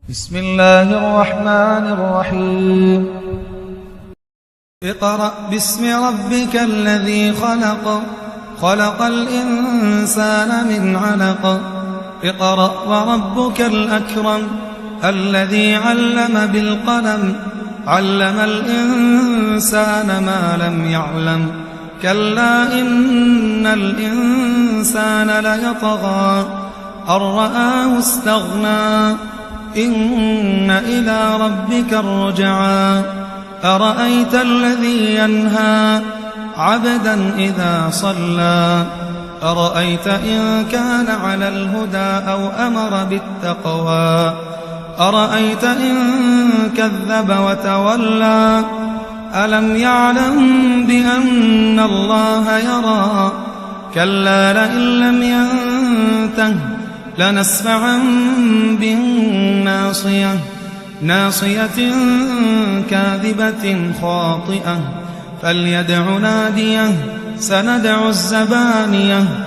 بسم الله الرحمن الرحيم اقرأ باسم ربك الذي خلق خلق الإنسان من علق اقرأ وربك الأكرم الذي علم بالقلم علم الإنسان ما لم يعلم كلا إن الإنسان ليطغى أن رآه استغنى إن إلى ربك الرجعى أرأيت الذي ينهى عبدا إذا صلى أرأيت إن كان على الهدى أو أمر بالتقوى أرأيت إن كذب وتولى ألم يعلم بأن الله يرى كلا لئن لم ينته لنسفعا بالناصية ناصية كاذبة خاطئة فليدع ناديه سندع الزبانية